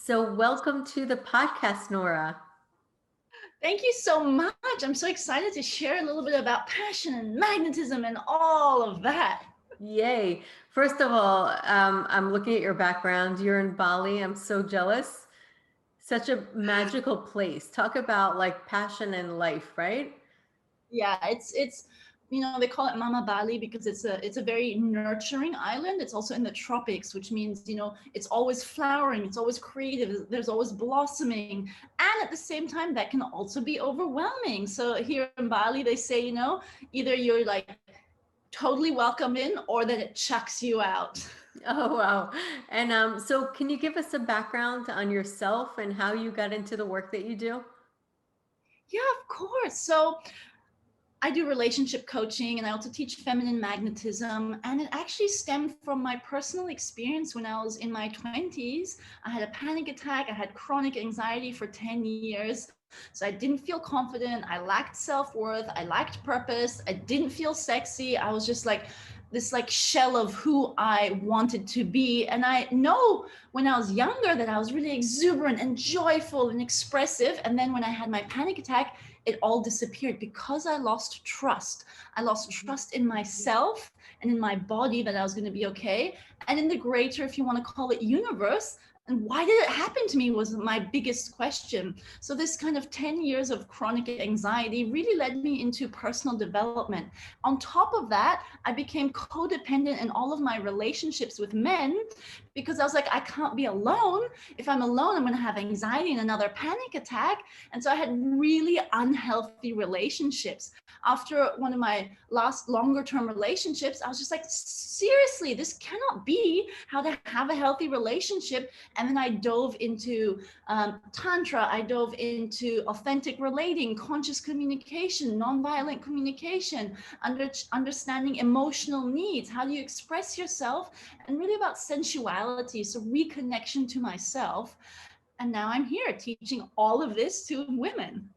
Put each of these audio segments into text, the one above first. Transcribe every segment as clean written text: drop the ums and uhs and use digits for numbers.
So, welcome to the podcast, Nora. Thank you so much. I'm so excited to share a little bit about passion and magnetism and all of that. Yay. First of all, I'm looking at your background. You're in Bali. I'm so jealous. Such a magical place. Talk about like passion and life, right? Yeah, it's they call it Mama Bali because it's a very nurturing island. It's also in the tropics, which means, it's always flowering, it's always creative, there's always blossoming. And at the same time, that can also be overwhelming. So here in Bali, they say, either you're like totally welcome in or that it chucks you out. Oh, wow. And so, can you give us a background on yourself and how you got into the work that you do? Yeah, of course. So I do relationship coaching and I also teach feminine magnetism. And it actually stemmed from my personal experience when I was in my 20s. I had a panic attack. I had chronic anxiety for 10 years. So I didn't feel confident. I lacked self worth. I lacked purpose. I didn't feel sexy. I was just like this like shell of who I wanted to be. And I know when I was younger that I was really exuberant and joyful and expressive. And then when I had my panic attack, it all disappeared because I lost trust. I lost trust in myself and in my body that I was going to be okay. And in the greater, if you want to call it, universe. And why did it happen to me was my biggest question. So this kind of 10 years of chronic anxiety really led me into personal development. On top of that, I became codependent in all of my relationships with men because I was like, I can't be alone. If I'm alone, I'm going to have anxiety and another panic attack. And so I had really unhealthy relationships. After one of my last longer term relationships, I was just like, seriously, this cannot be how to have a healthy relationship. And then I dove into Tantra, I dove into authentic relating, conscious communication, nonviolent communication, understanding emotional needs. How do you express yourself? And really about sensuality, so reconnection to myself. And now I'm here teaching all of this to women.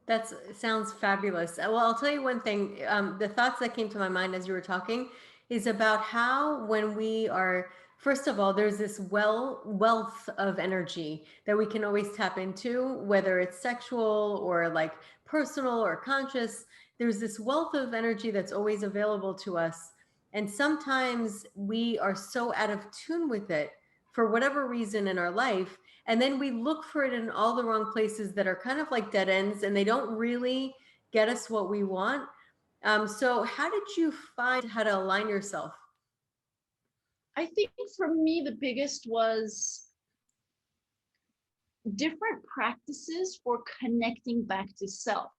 That sounds fabulous. Well, I'll tell you one thing. The thoughts that came to my mind as you were talking is about how when we are, first of all, there's this wealth of energy that we can always tap into, whether it's sexual or like personal or conscious. There's this wealth of energy that's always available to us. And sometimes we are so out of tune with it for whatever reason in our life, and then we look for it in all the wrong places that are kind of like dead ends and they don't really get us what we want. So how did you find how to align yourself? I think for me, the biggest was different practices for connecting back to self.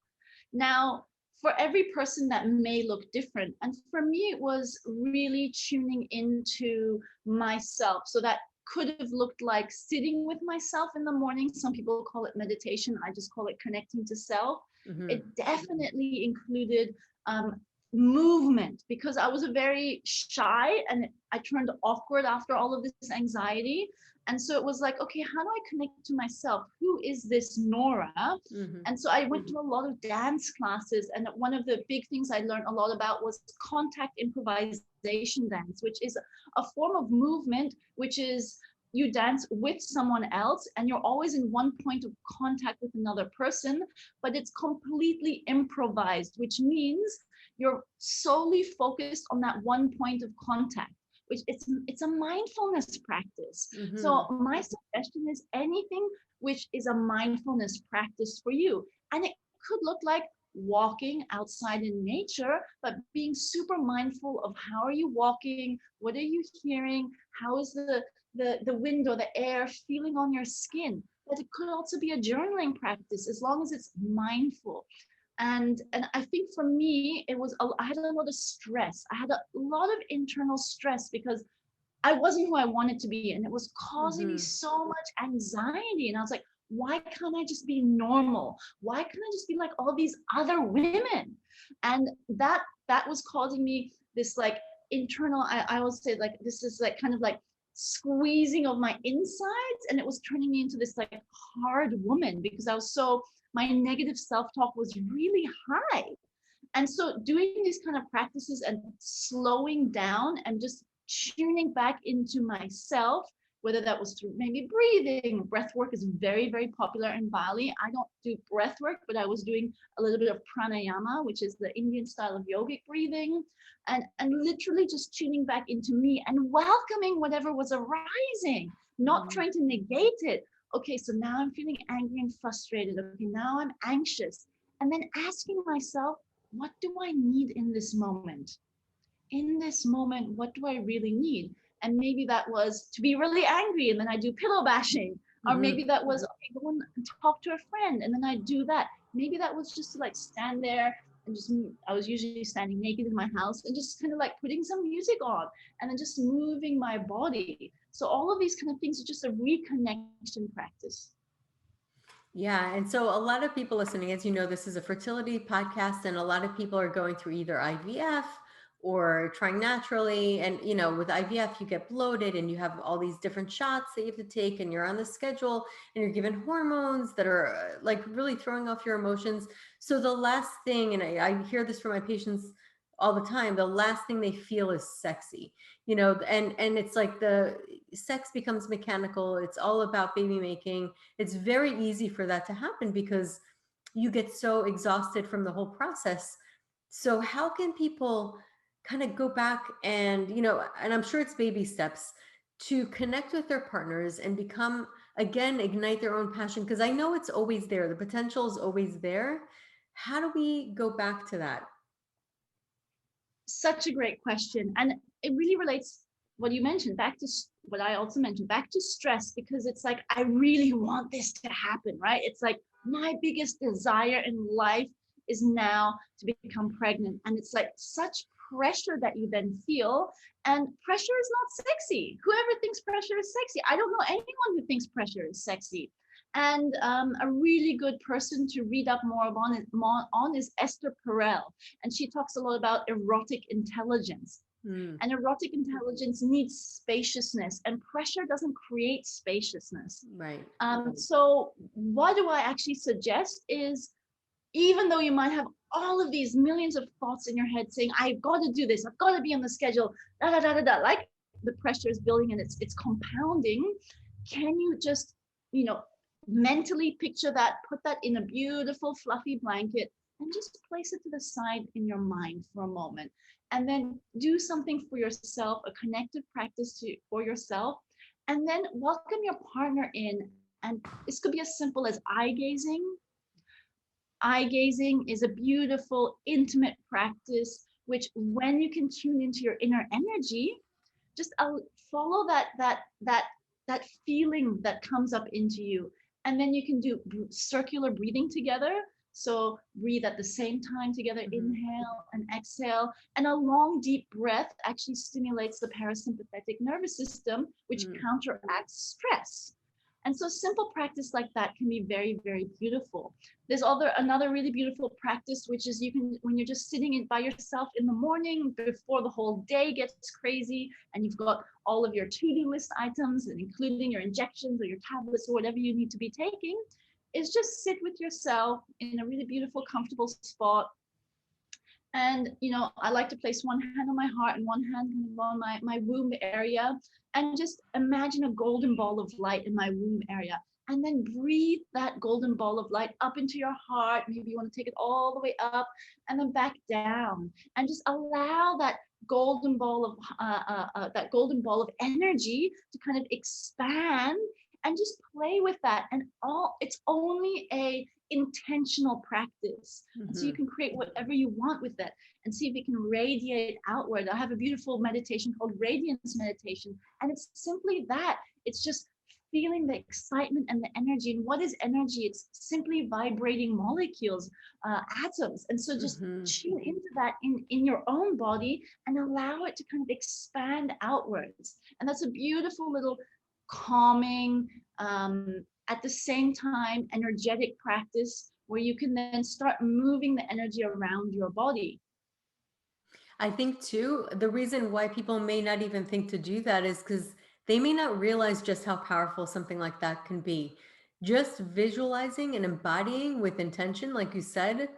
Now, for every person that may look different. And for me, it was really tuning into myself. So that could have looked like sitting with myself in the morning. Some people call it meditation. I just call it connecting to self. Hmm. It definitely included movement because I was a very shy and I turned awkward after all of this anxiety. And so it was like, okay, how do I connect to myself? Who is this Nora? Hmm. And so I went to a lot of dance classes. And one of the big things I learned a lot about was contact improvisation dance, which is a form of movement, which is you dance with someone else and you're always in one point of contact with another person, but it's completely improvised, which means you're solely focused on that one point of contact, which it's a mindfulness practice. Hmm. So my suggestion is anything which is a mindfulness practice for you. And it could look like walking outside in nature, but being super mindful of how are you walking, what are you hearing, how is the wind or the air feeling on your skin. But it could also be a journaling practice as long as it's mindful. And I think for me it was I had a lot of stress. I had a lot of internal stress because I wasn't who I wanted to be, and it was causing me Hmm. so much anxiety. And I was like, why can't I just be normal? Why can't I just be like all these other women? And that was causing me this like internal, I always say like this is like kind of like squeezing of my insides, and it was turning me into this like hard woman because I was so, my negative self-talk was really high. And so doing these kind of practices and slowing down and just tuning back into myself whether that was through maybe breathing. Breath work is very, very popular in Bali. I don't do breath work, but I was doing a little bit of pranayama, which is the Indian style of yogic breathing, and literally just tuning back into me and welcoming whatever was arising, not Mhm. trying to negate it. Okay, so now I'm feeling angry and frustrated. Okay, now I'm anxious. And then asking myself, what do I need in this moment? In this moment, what do I really need? And maybe that was to be really angry and then I do pillow bashing. Or maybe Mhm. that was, okay, go and talk to a friend and then I do that. Maybe that was just to like stand there and just, I was usually standing naked in my house and just kind of like putting some music on and then just moving my body. So all of these kind of things are just a reconnection practice. Yeah. And so a lot of people listening, as you know, this is a fertility podcast, and a lot of people are going through either IVF or trying naturally. And, you know, with IVF, you get bloated and you have all these different shots that you have to take, and you're on the schedule and you're given hormones that are like really throwing off your emotions. So the last thing, and I hear this from my patients all the time, the last thing they feel is sexy, you know, and it's like the sex becomes mechanical. It's all about baby making. It's very easy for that to happen because you get so exhausted from the whole process. So how can people kind of go back and, you know, and I'm sure it's baby steps to connect with their partners and become, again, ignite their own passion? Because I know it's always there. The potential is always there. How do we go back to that? Such a great question. And it really relates what you mentioned back to what I also mentioned back to stress, because it's like, I really want this to happen, right? It's like my biggest desire in life is now to become pregnant. And it's like such pressure that you then feel. And pressure is not sexy. Whoever thinks pressure is sexy, I don't know anyone who thinks pressure is sexy. And a really good person to read up more on is Esther Perel, and she talks a lot about erotic intelligence. Mm, And erotic intelligence needs spaciousness, and pressure doesn't create spaciousness. right. So what do I actually suggest is, even though you might have all of these millions of thoughts in your head saying, I've got to do this, I've got to be on the schedule, da da da da da, like the pressure is building and it's compounding. Can you just, you know, mentally picture that, put that in a beautiful fluffy blanket and just place it to the side in your mind for a moment, and then do something for yourself, a connective practice for yourself, and then welcome your partner in. And this could be as simple as eye gazing. Eye gazing is a beautiful, intimate practice, which when you can tune into your inner energy, just follow that feeling that comes up into you, and then you can do circular breathing together. So breathe at the same time together, Mhm. inhale and exhale, and a long deep breath actually stimulates the parasympathetic nervous system, which Mm. counteracts stress. And so simple practice like that can be very, very beautiful. There's another really beautiful practice, which is you can, when you're just sitting by yourself in the morning before the whole day gets crazy and you've got all of your to-do list items, and including your injections or your tablets or whatever you need to be taking, is just sit with yourself in a really beautiful, comfortable spot. And, you know, I like to place one hand on my heart and one hand kind of on my womb area, and just imagine a golden ball of light in my womb area. And then breathe that golden ball of light up into your heart. Maybe you want to take it all the way up and then back down. And just allow that golden ball of energy to kind of expand, and just play with that. And it's only a intentional practice. And so you Mhm. can create whatever you want with it and see if it can radiate outward. I have a beautiful meditation called radiance meditation, and it's simply that. It's just feeling the excitement and the energy. And what is energy? It's simply vibrating molecules, atoms. And so just Mhm. tune into that in your own body and allow it to kind of expand outwards. And that's a beautiful little calming, at the same time, energetic practice where you can then start moving the energy around your body. I think too, the reason why people may not even think to do that is because they may not realize just how powerful something like that can be. Just visualizing and embodying with intention, like you said,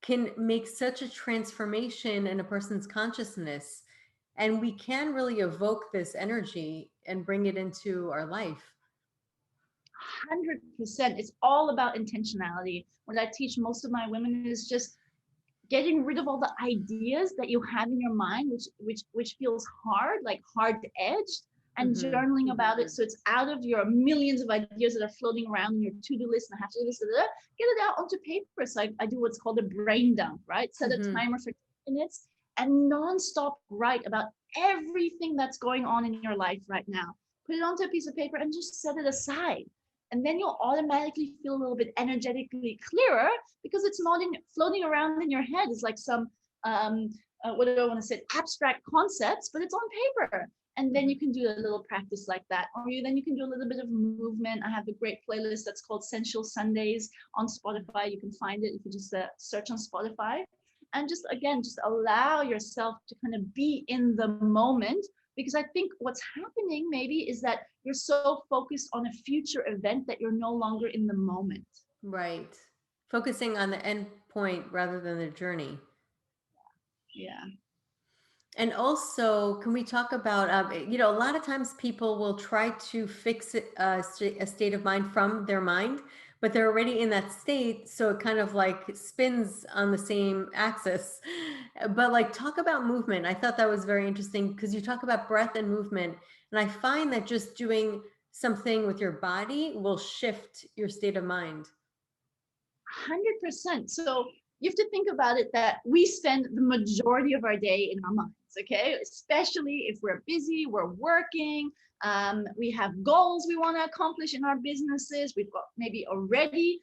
can make such a transformation in a person's consciousness. And we can really evoke this energy and bring it into our life. 100%. It's all about intentionality. What I teach most of my women is just getting rid of all the ideas that you have in your mind, which feels hard, like hard edged, and Mm-hmm. journaling about it. So it's out of your millions of ideas that are floating around in your to-do list and I have to do this, get it out onto paper. So I do what's called a brain dump, right? Set a Mm-hmm. timer for 10 minutes and nonstop write about everything that's going on in your life right now. Put it onto a piece of paper and just set it aside. And then you'll automatically feel a little bit energetically clearer because it's not floating around in your head. It's like some what do I want to say, abstract concepts, but it's on paper. And then you can do a little practice like that, or then you can do a little bit of movement. I have a great playlist that's called Sensual Sundays on Spotify. You can find it if you just search on Spotify. And just again, just allow yourself to kind of be in the moment, because I think what's happening maybe is that you're so focused on a future event that you're no longer in the moment. Right. Focusing on the end point rather than the journey. Yeah. And also, can we talk about, a lot of times people will try to fix it, a state of mind from their mind, but they're already in that state. So it kind of like spins on the same axis. But like, talk about movement. I thought that was very interesting because you talk about breath and movement. And I find that just doing something with your body will shift your state of mind. 100%. So you have to think about it that we spend the majority of our day in our minds, okay? Especially if we're busy, we're working, we have goals we want to accomplish in our businesses, we've got maybe already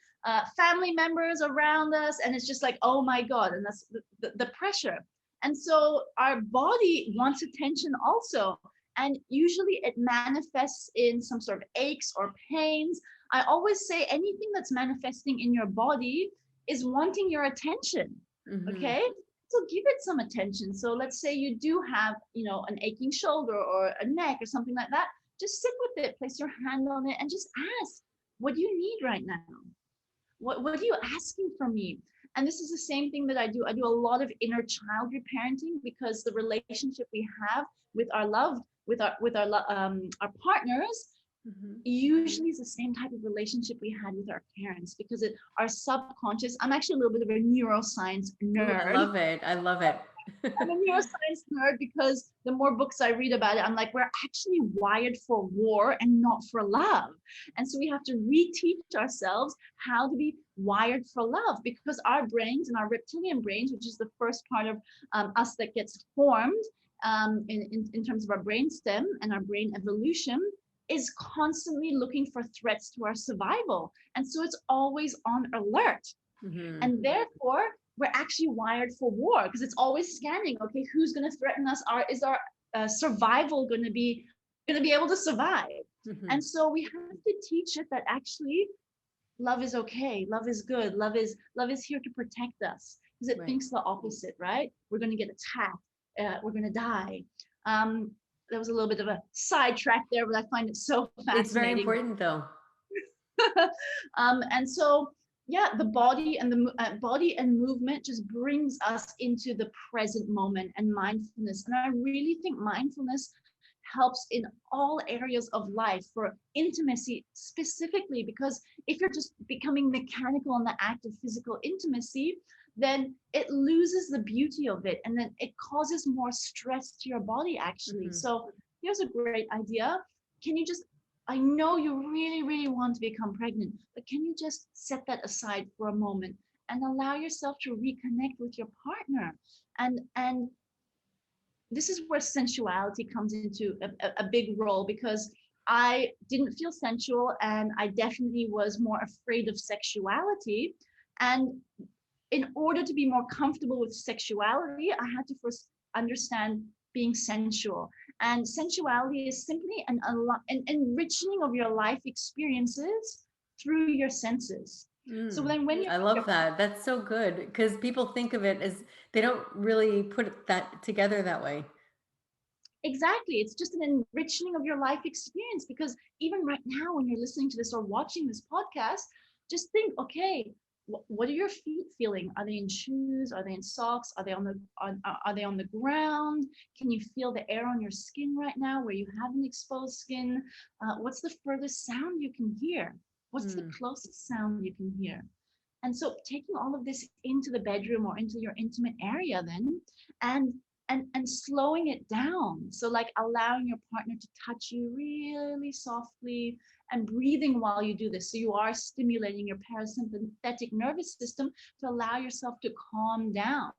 family members around us, and it's just like, oh my God, and that's the pressure. And so our body wants attention also. And usually it manifests in some sort of aches or pains. I always say anything that's manifesting in your body is wanting your attention. Mm-hmm. Okay. So give it some attention. So let's say you do have, an aching shoulder or a neck or something like that. Just sit with it, place your hand on it and just ask, what do you need right now? What are you asking from me? And this is the same thing that I do. I do a lot of inner child reparenting because the relationship we have with our loved, our partners Mm-hmm. usually is the same type of relationship we had with our parents, because our subconscious. I'm actually a little bit of a neuroscience Ooh, I nerd. love it. I love it. I'm a neuroscience nerd because the more books I read about it, I'm like, we're actually wired for war and not for love. And so we have to reteach ourselves how to be wired for love, because our brains and our reptilian brains, which is the first part of us that gets formed in terms of our brain stem and our brain evolution, is constantly looking for threats to our survival. And so it's always on alert. Mm-hmm. And therefore, we're actually wired for war because it's always scanning. Okay, who's going to threaten us? Is our survival going to be able to survive? Mm-hmm. And so we have to teach it that actually love is okay, love is good, love is here to protect us, because it Right. thinks the opposite, right? We're going to get attacked, we're going to die. There was a little bit of a sidetrack there, but I find it so fascinating. It's very important though. And so yeah, the body and the body and movement just brings us into the present moment and mindfulness. And I really think mindfulness helps in all areas of life, for intimacy specifically, because if you're just becoming mechanical in the act of physical intimacy, then it loses the beauty of it, and then it causes more stress to your body actually. Mm-hmm. So here's a great idea. Can you just, I know you really, really want to become pregnant, but can you just set that aside for a moment and allow yourself to reconnect with your partner? And this is where sensuality comes into a big role, because I didn't feel sensual and I definitely was more afraid of sexuality. And in order to be more comfortable with sexuality, I had to first understand being sensual. And sensuality is simply an enriching of your life experiences through your senses. So then when I love that. That's so good because people think of it as they don't really put that together that way. exactly, it's just an enriching of your life experience, because even right now when you're listening to this or watching this podcast, just think, okay, what are your feet feeling? Are they in shoes? Are they in socks? Are they are they on the ground? Can you feel the air on your skin right now where you have an exposed skin? What's the furthest sound you can hear? What's the closest sound you can hear? And so taking all of this into the bedroom or into your intimate area then, and and slowing it down. So like allowing your partner to touch you really softly and breathing while you do this. So you are stimulating your parasympathetic nervous system to allow yourself to calm down.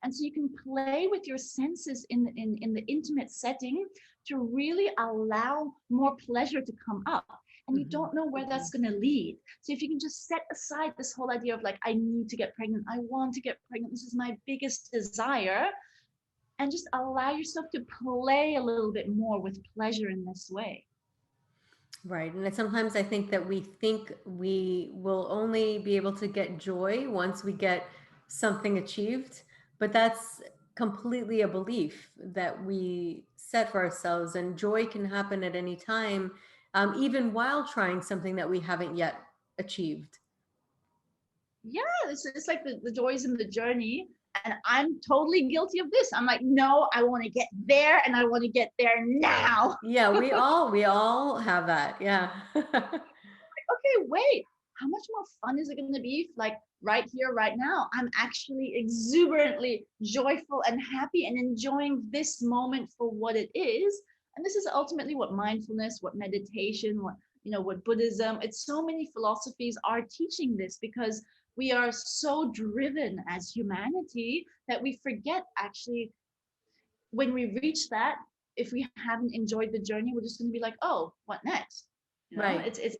And so you can play with your senses in the intimate setting to really allow more pleasure to come up. And you don't know where that's going to lead. So if you can just set aside this whole idea of like, I need to get pregnant, I want to get pregnant, this is my biggest desire, and just allow yourself to play a little bit more with pleasure in this way. Right. And sometimes I think that we think we will only be able to get joy once we get something achieved, but that's completely a belief that we set for ourselves. And joy can happen at any time, even while trying something that we haven't yet achieved. Yeah, it's like the joys in the journey. And I'm totally guilty of this. I'm like, no, I want to get there and I want to get there now. Yeah, we all have that. Yeah. Okay, wait, how much more fun is it going to be if, like, right here, right now, I'm actually exuberantly joyful and happy and enjoying this moment for what it is. And this is ultimately what mindfulness, what meditation, what Buddhism, it's so many philosophies are teaching this, because we are so driven as humanity that we forget actually when we reach that, if we haven't enjoyed the journey, we're just going to be like, oh, what next? Right. It's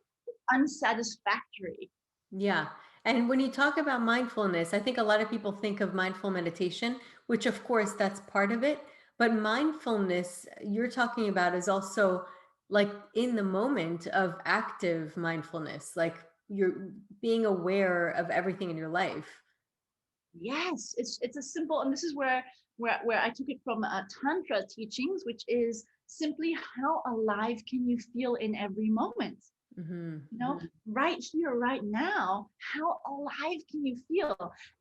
unsatisfactory. Yeah. And when you talk about mindfulness, I think a lot of people think of mindful meditation, which of course that's part of it. But mindfulness you're talking about is also like in the moment of active mindfulness, like you're being aware of everything in your life. Yes, it's a simple, and this is where I took it from Tantra teachings, which is simply how alive can you feel in every moment? Hmm. Right here, right now, how alive can you feel?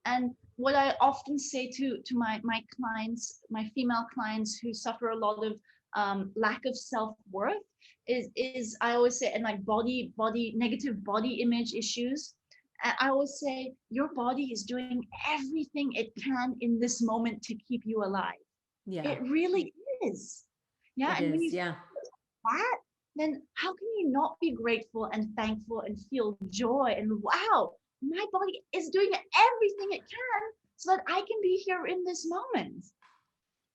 And what I often say to my clients, my female clients who suffer a lot of lack of self-worth, is I always say, and like negative body image issues, I always say your body is doing everything it can in this moment to keep you alive. Yeah, It really is. Yeah, it and when is. you Yeah. that, then how can you not be grateful and thankful and feel joy and wow, my body is doing everything it can so that I can be here in this moment.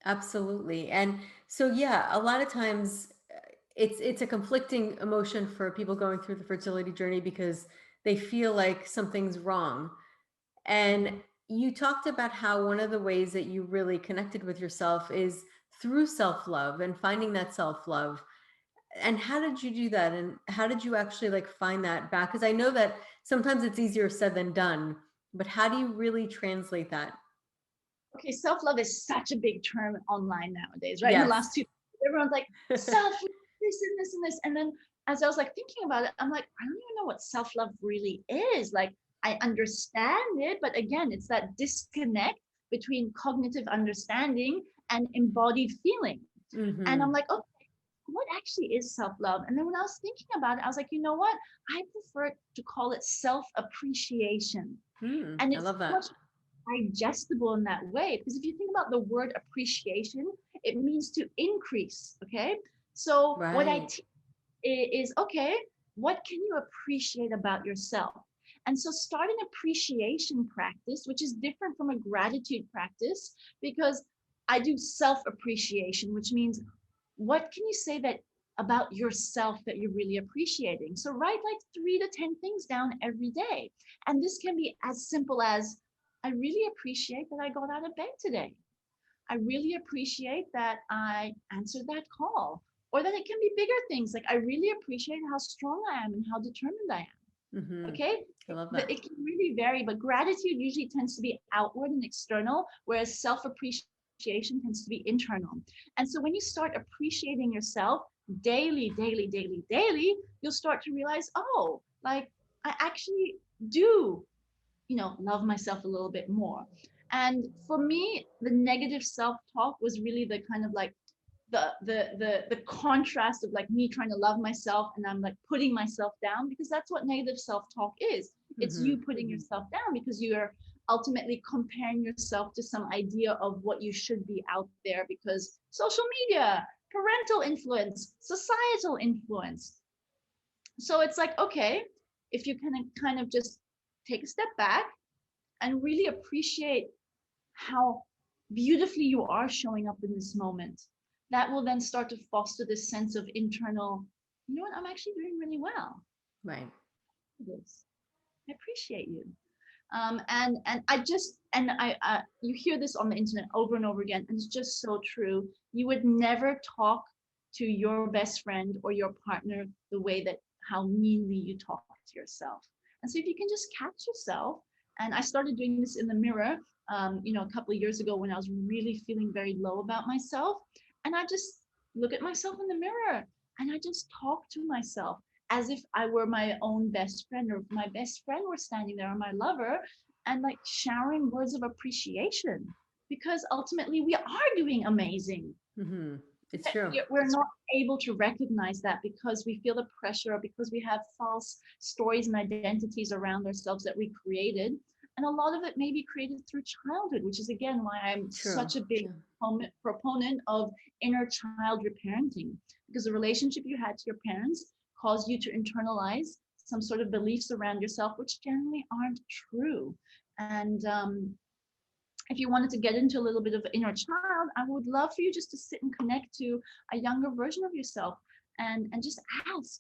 Absolutely. And so yeah, a lot of times it's a conflicting emotion for people going through the fertility journey because they feel like something's wrong. And you talked about how one of the ways that you really connected with yourself is through self-love and finding that self-love. And how did you do that? And how did you actually like find that back? Because I know that sometimes it's easier said than done, but how do you really translate that? Okay, self-love is such a big term online nowadays, right? In the Yes. last 2, everyone's like self-love, this and this and this. And then as I was like thinking about it, I'm like, I don't even know what self-love really is. Like, I understand it, but again, it's that disconnect between cognitive understanding and embodied feeling. And I'm Hmm. like, okay, what actually is self-love? And then when I was thinking about it, I was like, you know what? I prefer to call it self-appreciation. And I it's love so much that. digestible in that way, because if you think about the word appreciation, it means to increase. Okay, so what I Right. teach is, okay, what can you appreciate about yourself? And so start an appreciation practice, which is different from a gratitude practice, because I do self appreciation, which means what can you say that about yourself that you're really appreciating? So write like 3 to 10 things down every day. And this can be as simple as, I really appreciate that I got out of bed today. I really appreciate that I answered that call. Or that it can be bigger things like, I really appreciate how strong I am and how determined I am. Hmm. Okay? I love that. It can really vary, but gratitude usually tends to be outward and external, whereas self appreciation tends to be internal. And so when you start appreciating yourself daily, daily, daily, daily, you'll start to realize, oh, like I actually do love myself a little bit more. And for me, the negative self-talk was really the kind of like the contrast of like me trying to love myself and I'm like putting myself down, because that's what negative self-talk is. It's you putting yourself down because you're ultimately comparing yourself to some idea of what you should be out there, because social media, parental influence, societal influence. So it's like, okay, if you can kind of just take a step back and really appreciate how beautifully you are showing up in this moment, that will then start to foster this sense of internal, you know what, I'm actually doing really well. Right. This, I appreciate you. And I just, and I you hear this on the internet over and over again, and it's just so true. You would never talk to your best friend or your partner the way that how meanly you talk to yourself. And so if you can just catch yourself, and I started doing this in the mirror, a couple of years ago when I was really feeling very low about myself, and I just look at myself in the mirror and I just talk to myself as if I were my own best friend, or if my best friend were standing there, or my lover, and like showering words of appreciation, because ultimately we are doing amazing. It's true. We're not able to recognize that because we feel the pressure, or because we have false stories and identities around ourselves that we created. And a lot of it may be created through childhood, which is again why I'm such a big proponent of inner child reparenting, because the relationship you had to your parents caused you to internalize some sort of beliefs around yourself, which generally aren't true. And if you wanted to get into a little bit of inner child, I would love for you just to sit and connect to a younger version of yourself, and just ask,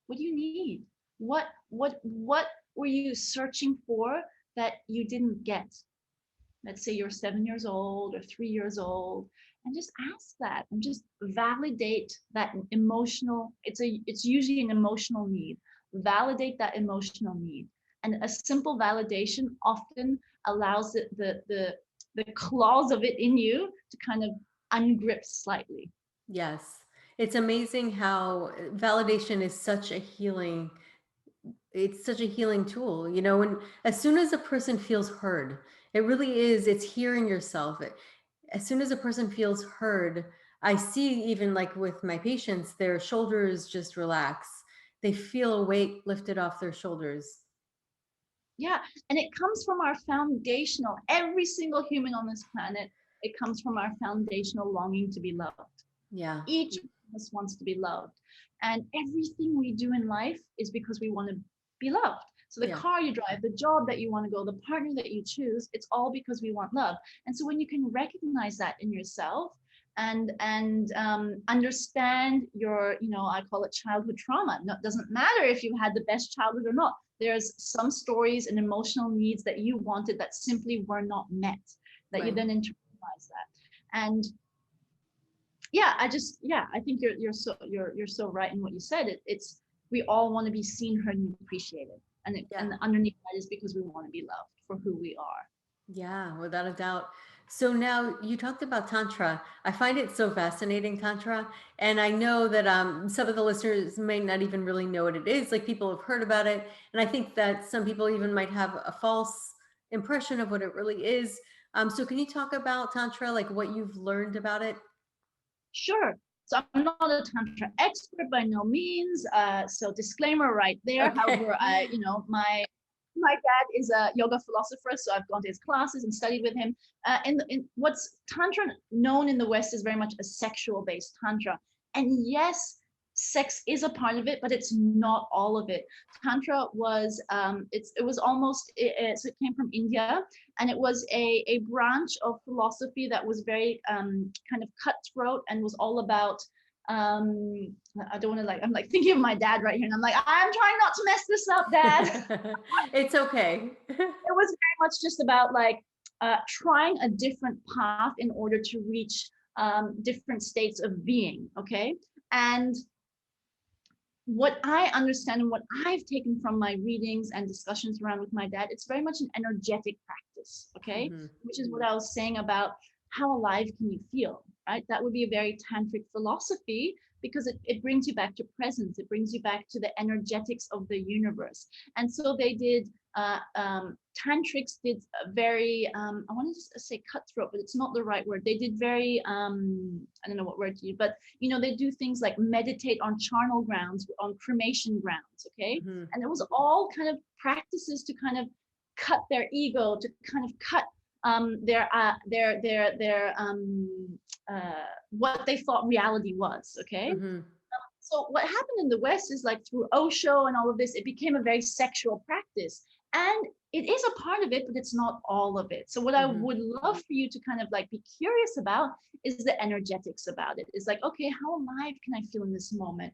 what do you need? What were you searching for that you didn't get? Let's say you're 7 years old or 3 years old, and just ask that and just validate that emotional, it's usually an emotional need. Validate that emotional need. And a simple validation often allows the claws of it in you to kind of ungrip slightly. Yes. It's amazing how validation is such a healing, it's such a healing tool, and as soon as a person feels heard, it really is, it's hearing yourself. As soon as a person feels heard, I see, even like with my patients, their shoulders just relax. They feel a weight lifted off their shoulders. Yeah, and it comes from our foundational, every single human on this planet, it comes from our foundational longing to be loved. Yeah. Each of us wants to be loved. And everything we do in life is because we want to be loved. So the car you drive, the job that you want to go, the partner that you choose, it's all because we want love. And so when you can recognize that in yourself, and understand your, I call it childhood trauma. No, it doesn't matter if you had the best childhood or not. There's some stories and emotional needs that you wanted that simply were not met, that you then internalize that. And I think you're so right in what you said. It's we all want to be seen, heard, and appreciated, and underneath that is because we want to be loved for who we are. Yeah, without a doubt. So now you talked about Tantra. I find it so fascinating, Tantra. And I know that some of the listeners may not even really know what it is. Like, people have heard about it. And I think that some people even might have a false impression of what it really is. So can you talk about Tantra, like what you've learned about it? Sure. So I'm not a Tantra expert by no means. So disclaimer right there. Okay. However, my dad is a yoga philosopher, so I've gone to his classes and studied with him. In what's Tantra known in the West is very much a sexual-based Tantra. And yes, sex is a part of it, but it's not all of it. Tantra was so it came from India, and it was a branch of philosophy that was very kind of cutthroat and was all about I don't want to, like, I'm like thinking of my dad right here, and I'm like, I'm trying not to mess this up, Dad. It's okay. It was very much just about like trying a different path in order to reach different states of being. Okay. And what I understand and what I've taken from my readings and discussions around with my dad, it's very much an energetic practice, okay? Which is what I was saying about how alive can you feel, right? That would be a very tantric philosophy because it brings you back to presence. It brings you back to the energetics of the universe. And so they did, tantrics did very, I want to say cutthroat, but it's not the right word. They did very, I don't know what word to use, but they do things like meditate on charnel grounds, on cremation grounds, okay? Mm-hmm. And it was all kind of practices to kind of cut their ego, to kind of cut their what they thought reality was, okay? Mm-hmm. So what happened in the West is, like, through Osho and all of this, it became a very sexual practice. And it is a part of it, but it's not all of it. So what I Mm-hmm. would love for you to kind of like be curious about is the energetics about it. It's like, okay, how alive can I feel in this moment?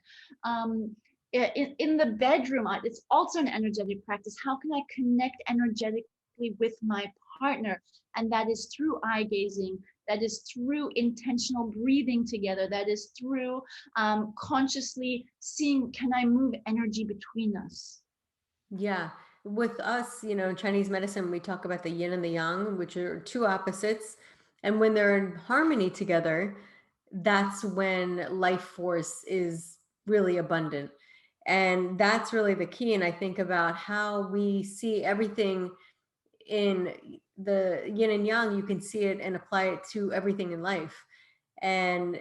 In the bedroom, it's also an energetic practice. How can I connect energetically with my partner? And that is through eye gazing. That is through intentional breathing together. That is through consciously seeing, can I move energy between us? Yeah. With us, in Chinese medicine, we talk about the yin and the yang, which are two opposites. And when they're in harmony together, that's when life force is really abundant. And that's really the key. And I think about how we see everything in the yin and yang, you can see it and apply it to everything in life. And,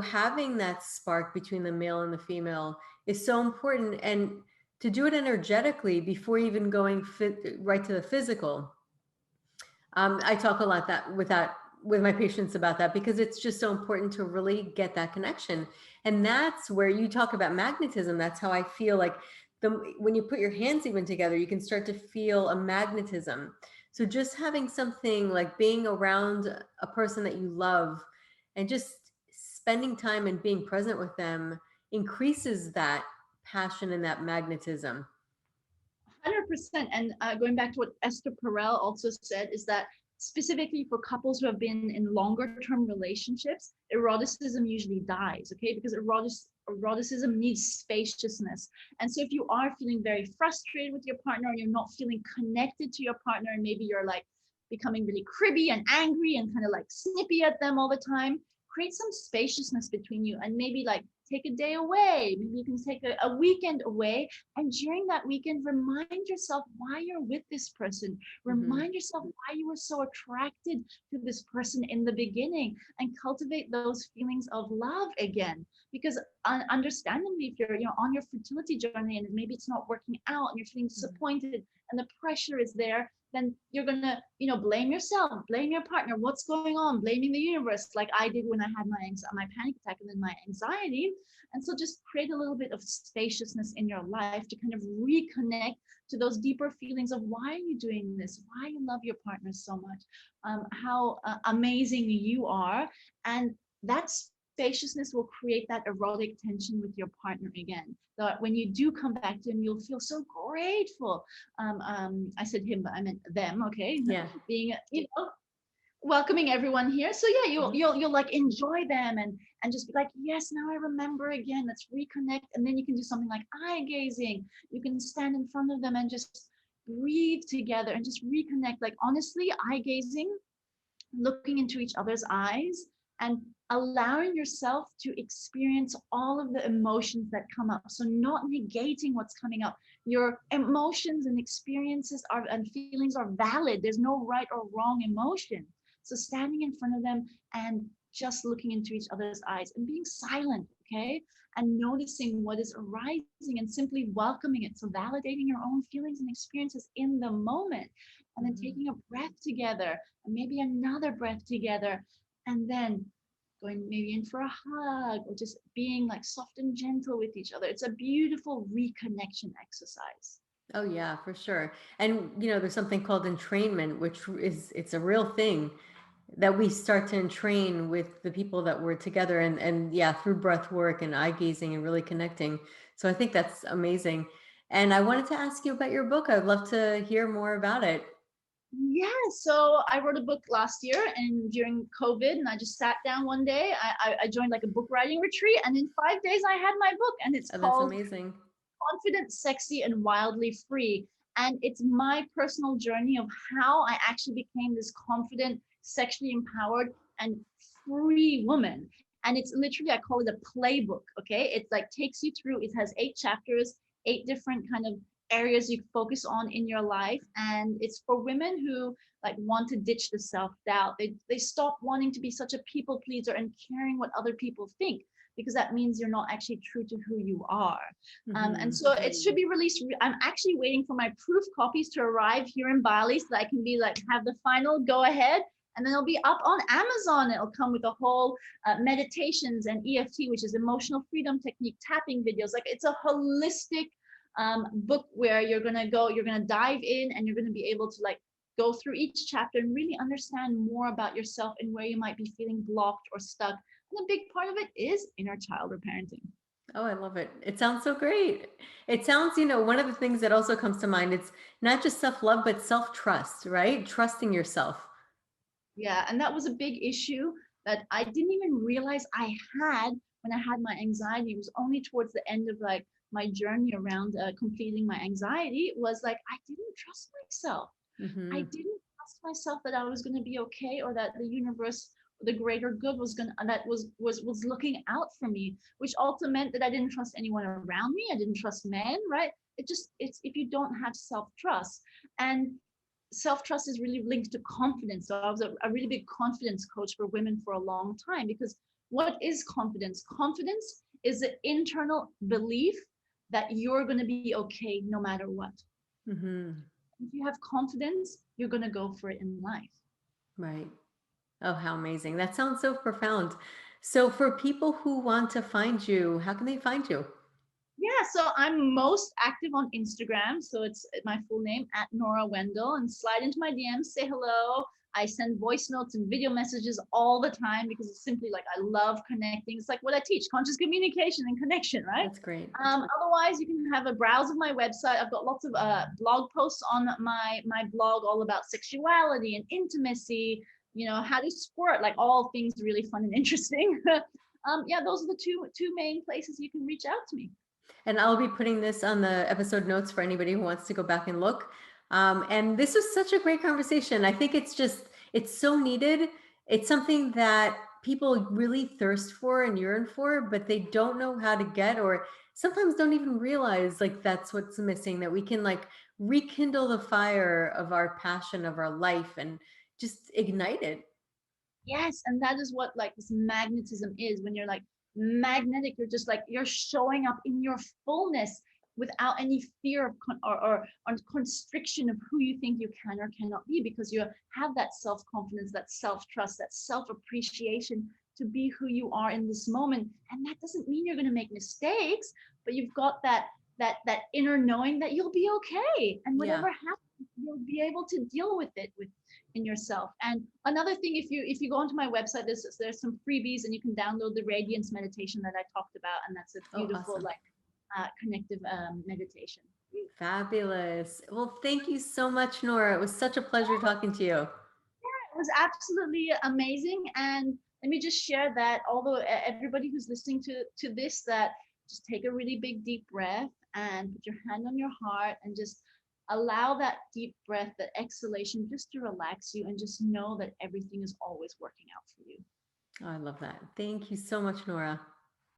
having that spark between the male and the female is so important. And to do it energetically before even going right to the physical. I talk a lot with my patients about that, because it's just so important to really get that connection. And that's where you talk about magnetism. That's how I feel like when you put your hands even together, you can start to feel a magnetism. So just having something like being around a person that you love and just spending time and being present with them increases that passion and that magnetism. 100%. And going back to what Esther Perel also said, is that specifically for couples who have been in longer term relationships, eroticism usually dies, okay? Because eroticism needs spaciousness. And so if you are feeling very frustrated with your partner, and you're not feeling connected to your partner, and maybe you're like becoming really cribby and angry and kind of like snippy at them all the time, create some spaciousness between you, and maybe like take a day away. Maybe you can take a weekend away, and during that weekend, remind yourself why you're with this person. Remind yourself why you were so attracted to this person in the beginning, and cultivate those feelings of love again. Because understandably, if you're on your fertility journey and maybe it's not working out and you're feeling disappointed and the pressure is there, then you're gonna blame yourself, blame your partner, what's going on, blaming the universe, like I did when I had my panic attack and then my anxiety. And so just create a little bit of spaciousness in your life to kind of reconnect to those deeper feelings of why are you doing this, why you love your partner so much, how amazing you are. And that's spaciousness will create that erotic tension with your partner again. So when you do come back to him, you'll feel so grateful. I said him, but I meant them. Okay, Yeah. being welcoming everyone here. So yeah, you'll like enjoy them and just be like, yes, now I remember again. Let's reconnect. And then you can do something like eye gazing. You can stand in front of them and just breathe together and just reconnect. Like honestly, eye gazing, looking into each other's eyes and allowing yourself to experience all of the emotions that come up. So not negating what's coming up. Your emotions and experiences and feelings are valid. There's no right or wrong emotion. So standing in front of them and just looking into each other's eyes and being silent, okay? And noticing what is arising and simply welcoming it. So validating your own feelings and experiences in the moment. And then taking a breath together, and maybe another breath together, and then going maybe in for a hug, or just being like soft and gentle with each other. It's a beautiful reconnection exercise. Oh yeah, for sure. And there's something called entrainment, which it's a real thing that we start to entrain with the people that we're together, and yeah, through breath work and eye gazing and really connecting. So I think that's amazing. And I wanted to ask you about your book. I'd love to hear more about it. Yeah, so I wrote a book last year and during COVID, and I just sat down one day. I joined like a book writing retreat, and in 5 days I had my book, and it's Oh, that's called amazing. Confident, Sexy, and Wildly Free. And it's my personal journey of how I actually became this confident, sexually empowered, and free woman. And it's literally, I call it a playbook. Okay. It's like takes you through, it has 8 chapters, 8 different kind of areas you focus on in your life. And it's for women who like want to ditch the self-doubt. They stop wanting to be such a people pleaser and caring what other people think, because that means you're not actually true to who you are. And so it should be released. I'm actually waiting for my proof copies to arrive here in Bali so that I can be like, have the final go ahead. And then it'll be up on Amazon. It'll come with a whole meditations and EFT, which is emotional freedom technique, tapping videos. Like it's a holistic book where you're going to dive in, and you're going to be able to like go through each chapter and really understand more about yourself and where you might be feeling blocked or stuck. And a big part of it is inner child or parenting. Oh, I love it. It sounds so great. It sounds, one of the things that also comes to mind, it's not just self-love, but self-trust, right? Trusting yourself. Yeah, and that was a big issue that I didn't even realize I had when I had my anxiety. It was only towards the end of like my journey around completing my anxiety. It was like I didn't trust myself. Mm-hmm. I didn't trust myself that I was going to be okay, or that the universe, the greater good was looking out for me, which also meant that I didn't trust anyone around me. I didn't trust men, right? It's if you don't have self-trust. And self-trust is really linked to confidence. So I was a really big confidence coach for women for a long time, because what is confidence? Confidence is the internal belief that you're going to be okay no matter what. Mm-hmm. If you have confidence, you're going to go for it in life. Right. Oh, how amazing. That sounds so profound. So for people who want to find you, how can they find you? Yeah, so I'm most active on Instagram. So it's my full name at Nora Wendel, and slide into my DMs, say hello. I send voice notes and video messages all the time, because it's simply like I love connecting. It's like what I teach, conscious communication and connection, right? That's great. Otherwise, you can have a browse of my website. I've got lots of blog posts on my blog all about sexuality and intimacy, how to squirt, like all things really fun and interesting. Yeah, those are the two main places you can reach out to me. And I'll be putting this on the episode notes for anybody who wants to go back and look. And this was such a great conversation. I think it's so needed. It's something that people really thirst for and yearn for, but they don't know how to get, or sometimes don't even realize like that's what's missing, that we can like rekindle the fire of our passion, of our life, and just ignite it. Yes, and that is what like this magnetism is. When you're like magnetic, you're just like you're showing up in your fullness without any fear of or constriction of who you think you can or cannot be, because you have that self-confidence, that self-trust, that self-appreciation to be who you are in this moment. And that doesn't mean you're going to make mistakes, but you've got that inner knowing that you'll be okay, and whatever happens, you'll be able to deal with it in yourself. And another thing, if you go onto my website, there's some freebies, and you can download the radiance meditation that I talked about, and that's a beautiful Awesome. connective meditation. Fabulous. Well, thank you so much, Nora. It was such a pleasure talking to you. It was absolutely amazing. And let me just share that, although everybody who's listening to this, that just take a really big deep breath and put your hand on your heart, and just allow that deep breath, that exhalation, just to relax you, and just know that everything is always working out for you. Oh, I love that. Thank you so much, Nora.